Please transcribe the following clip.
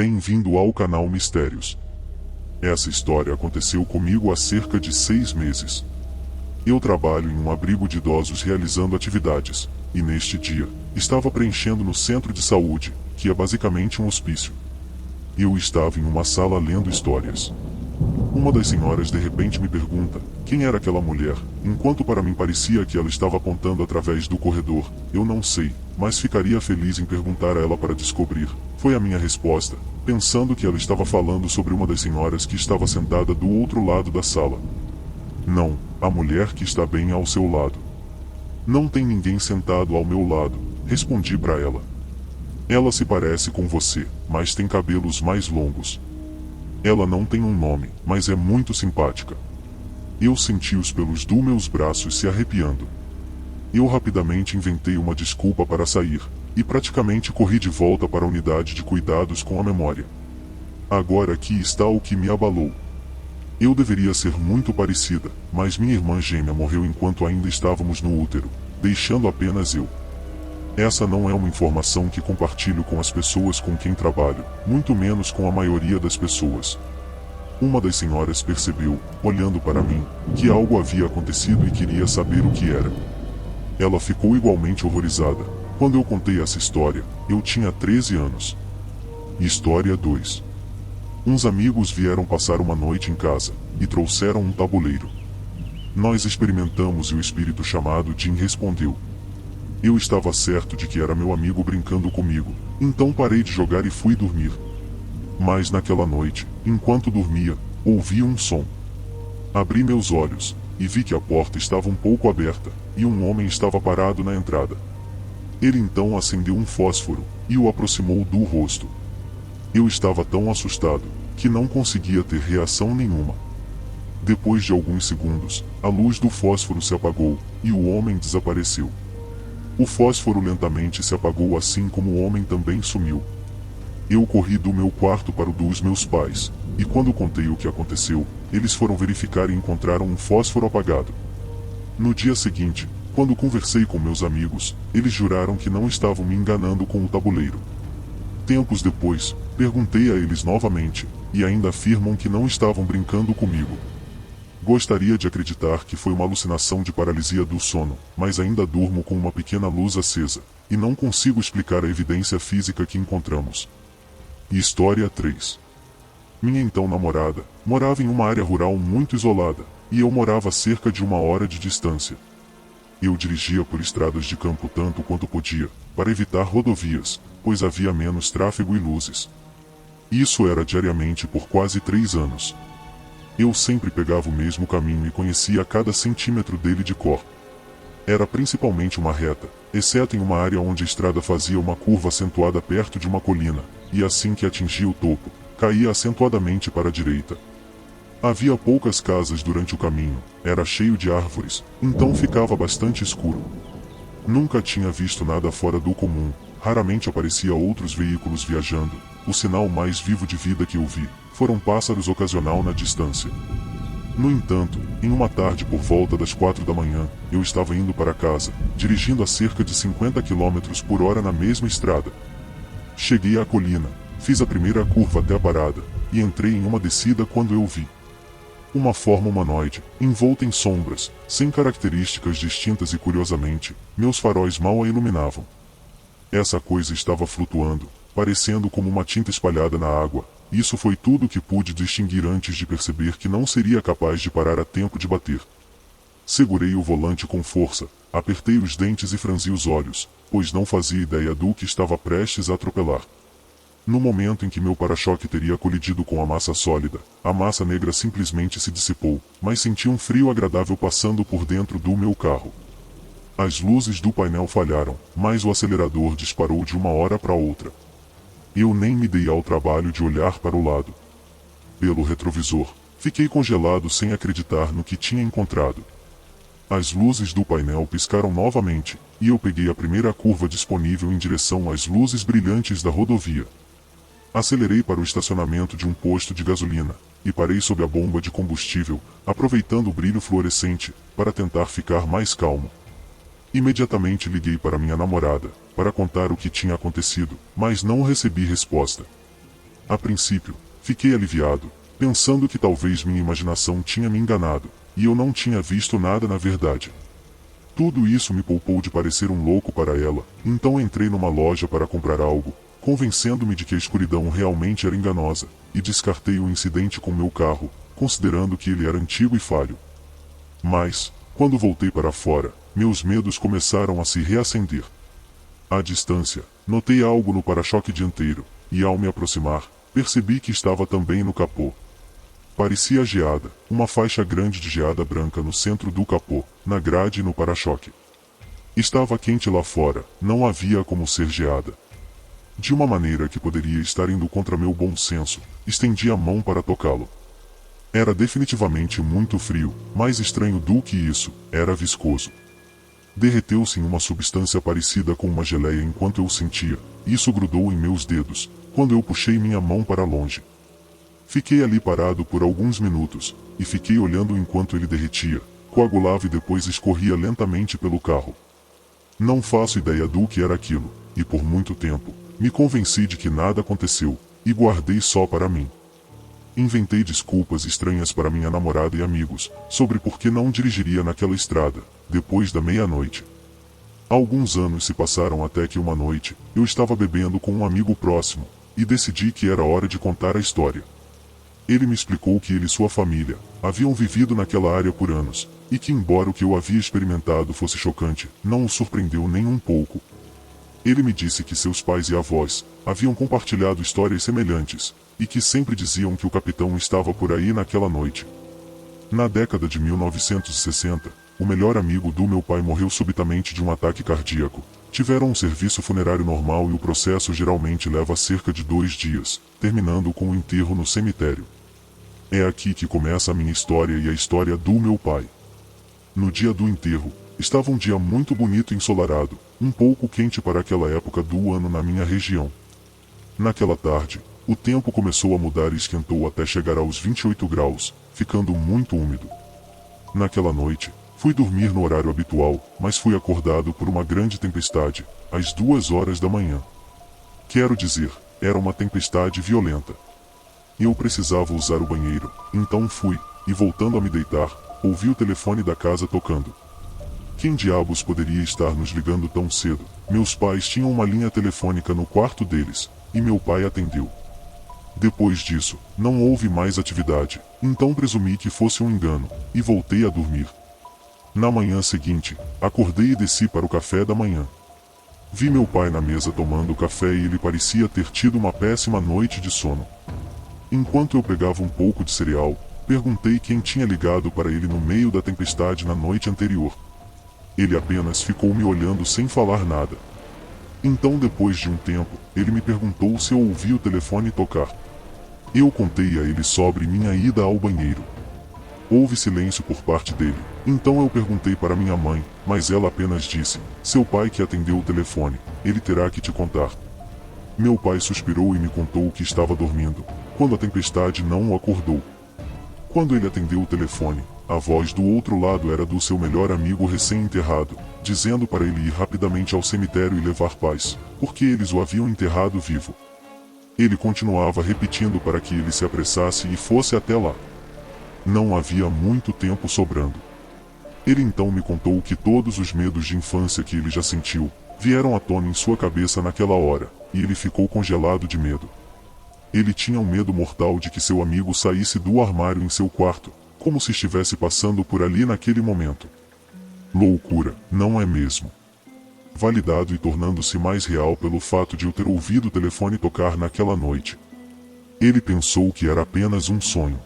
Bem-vindo ao canal Mistérios. Essa história aconteceu comigo há cerca de 6 meses. Eu trabalho em um abrigo de idosos realizando atividades, e neste dia, estava preenchendo no centro de saúde, que é basicamente um hospício. Eu estava em uma sala lendo histórias. Uma das senhoras de repente me pergunta quem era aquela mulher, enquanto para mim parecia que ela estava apontando através do corredor. Eu não sei, mas ficaria feliz em perguntar a ela para descobrir. Foi a minha resposta, pensando que ela estava falando sobre uma das senhoras que estava sentada do outro lado da sala. Não, a mulher que está bem ao seu lado. Não tem ninguém sentado ao meu lado, respondi para ela. Ela se parece com você, mas tem cabelos mais longos. Ela não tem um nome, mas é muito simpática. Eu senti os pelos dos meus braços se arrepiando. Eu rapidamente inventei uma desculpa para sair, e praticamente corri de volta para a unidade de cuidados com a memória. Agora aqui está o que me abalou. Eu deveria ser muito parecida, mas minha irmã gêmea morreu enquanto ainda estávamos no útero, deixando apenas eu. Essa não é uma informação que compartilho com as pessoas com quem trabalho, muito menos com a maioria das pessoas. Uma das senhoras percebeu, olhando para mim, que algo havia acontecido e queria saber o que era. Ela ficou igualmente horrorizada. Quando eu contei essa história, eu tinha 13 anos. História 2. Uns amigos vieram passar uma noite em casa, e trouxeram um tabuleiro. Nós experimentamos e o espírito chamado Jim respondeu. Eu estava certo de que era meu amigo brincando comigo, então parei de jogar e fui dormir. Mas naquela noite, enquanto dormia, ouvi um som. Abri meus olhos, e vi que a porta estava um pouco aberta, e um homem estava parado na entrada. Ele então acendeu um fósforo, e o aproximou do rosto. Eu estava tão assustado, que não conseguia ter reação nenhuma. Depois de alguns segundos, a luz do fósforo se apagou, e o homem desapareceu. O fósforo lentamente se apagou assim como o homem também sumiu. Eu corri do meu quarto para o dos meus pais, e quando contei o que aconteceu, eles foram verificar e encontraram um fósforo apagado. No dia seguinte, quando conversei com meus amigos, eles juraram que não estavam me enganando com o tabuleiro. Tempos depois, perguntei a eles novamente, e ainda afirmam que não estavam brincando comigo. Gostaria de acreditar que foi uma alucinação de paralisia do sono, mas ainda durmo com uma pequena luz acesa, e não consigo explicar a evidência física que encontramos. História 3. Minha então namorada morava em uma área rural muito isolada, e eu morava a cerca de 1 hora de distância. Eu dirigia por estradas de campo tanto quanto podia, para evitar rodovias, pois havia menos tráfego e luzes. Isso era diariamente por quase 3 anos. Eu sempre pegava o mesmo caminho e conhecia cada centímetro dele de cor. Era principalmente uma reta, exceto em uma área onde a estrada fazia uma curva acentuada perto de uma colina, e assim que atingia o topo, caía acentuadamente para a direita. Havia poucas casas durante o caminho, era cheio de árvores, então ficava bastante escuro. Nunca tinha visto nada fora do comum, raramente aparecia outros veículos viajando. O sinal mais vivo de vida que eu vi foram pássaros ocasional na distância. No entanto, em uma tarde por volta das 4 da manhã, eu estava indo para casa, dirigindo a cerca de 50 km por hora na mesma estrada. Cheguei à colina, fiz a primeira curva até a parada, e entrei em uma descida quando eu vi uma forma humanoide, envolta em sombras, sem características distintas e curiosamente, meus faróis mal a iluminavam. Essa coisa estava flutuando, parecendo como uma tinta espalhada na água. Isso foi tudo que pude distinguir antes de perceber que não seria capaz de parar a tempo de bater. Segurei o volante com força, apertei os dentes e franzi os olhos, pois não fazia ideia do que estava prestes a atropelar. No momento em que meu para-choque teria colidido com a massa sólida, a massa negra simplesmente se dissipou, mas senti um frio agradável passando por dentro do meu carro. As luzes do painel falharam, mas o acelerador disparou de 1 hora para outra. Eu nem me dei ao trabalho de olhar para o lado. Pelo retrovisor, fiquei congelado sem acreditar no que tinha encontrado. As luzes do painel piscaram novamente, e eu peguei a primeira curva disponível em direção às luzes brilhantes da rodovia. Acelerei para o estacionamento de um posto de gasolina, e parei sob a bomba de combustível, aproveitando o brilho fluorescente, para tentar ficar mais calmo. Imediatamente liguei para minha namorada, para contar o que tinha acontecido, mas não recebi resposta. A princípio, fiquei aliviado, pensando que talvez minha imaginação tinha me enganado, e eu não tinha visto nada na verdade. Tudo isso me poupou de parecer um louco para ela, então entrei numa loja para comprar algo, convencendo-me de que a escuridão realmente era enganosa, e descartei o incidente com meu carro, considerando que ele era antigo e falho. Mas, quando voltei para fora, meus medos começaram a se reacender. À distância, notei algo no para-choque dianteiro, e ao me aproximar, percebi que estava também no capô. Parecia geada, uma faixa grande de geada branca no centro do capô, na grade e no para-choque. Estava quente lá fora, não havia como ser geada. De uma maneira que poderia estar indo contra meu bom senso, estendi a mão para tocá-lo. Era definitivamente muito frio, mais estranho do que isso, era viscoso. Derreteu-se em uma substância parecida com uma geleia enquanto eu o sentia, e isso grudou em meus dedos, quando eu puxei minha mão para longe. Fiquei ali parado por alguns minutos, e fiquei olhando enquanto ele derretia, coagulava e depois escorria lentamente pelo carro. Não faço ideia do que era aquilo, e por muito tempo, me convenci de que nada aconteceu, e guardei só para mim. Inventei desculpas estranhas para minha namorada e amigos, sobre por que não dirigiria naquela estrada, depois da meia-noite. Alguns anos se passaram até que uma noite, eu estava bebendo com um amigo próximo, e decidi que era hora de contar a história. Ele me explicou que ele e sua família haviam vivido naquela área por anos, e que embora o que eu havia experimentado fosse chocante, não o surpreendeu nem um pouco. Ele me disse que seus pais e avós haviam compartilhado histórias semelhantes, e que sempre diziam que o capitão estava por aí naquela noite. Na década de 1960, o melhor amigo do meu pai morreu subitamente de um ataque cardíaco. Tiveram um serviço funerário normal e o processo geralmente leva cerca de 2 dias, terminando com o enterro no cemitério. É aqui que começa a minha história e a história do meu pai. No dia do enterro, estava um dia muito bonito e ensolarado, um pouco quente para aquela época do ano na minha região. Naquela tarde, o tempo começou a mudar e esquentou até chegar aos 28 graus, ficando muito úmido. Naquela noite, fui dormir no horário habitual, mas fui acordado por uma grande tempestade, às 2 horas da manhã. Quero dizer, era uma tempestade violenta. Eu precisava usar o banheiro, então fui, e voltando a me deitar, ouvi o telefone da casa tocando. Quem diabos poderia estar nos ligando tão cedo? Meus pais tinham uma linha telefônica no quarto deles, e meu pai atendeu. Depois disso, não houve mais atividade, então presumi que fosse um engano, e voltei a dormir. Na manhã seguinte, acordei e desci para o café da manhã. Vi meu pai na mesa tomando café e ele parecia ter tido uma péssima noite de sono. Enquanto eu pegava um pouco de cereal, perguntei quem tinha ligado para ele no meio da tempestade na noite anterior. Ele apenas ficou me olhando sem falar nada. Então, depois de um tempo, ele me perguntou se eu ouvi o telefone tocar. Eu contei a ele sobre minha ida ao banheiro. Houve silêncio por parte dele, então eu perguntei para minha mãe, mas ela apenas disse: seu pai que atendeu o telefone, ele terá que te contar. Meu pai suspirou e me contou que estava dormindo, quando a tempestade não o acordou. Quando ele atendeu o telefone, a voz do outro lado era do seu melhor amigo recém-enterrado, dizendo para ele ir rapidamente ao cemitério e levar paz, porque eles o haviam enterrado vivo. Ele continuava repetindo para que ele se apressasse e fosse até lá. Não havia muito tempo sobrando. Ele então me contou que todos os medos de infância que ele já sentiu, vieram à tona em sua cabeça naquela hora, e ele ficou congelado de medo. Ele tinha um medo mortal de que seu amigo saísse do armário em seu quarto, como se estivesse passando por ali naquele momento. Loucura, não é mesmo? Validado e tornando-se mais real pelo fato de eu ter ouvido o telefone tocar naquela noite. Ele pensou que era apenas um sonho.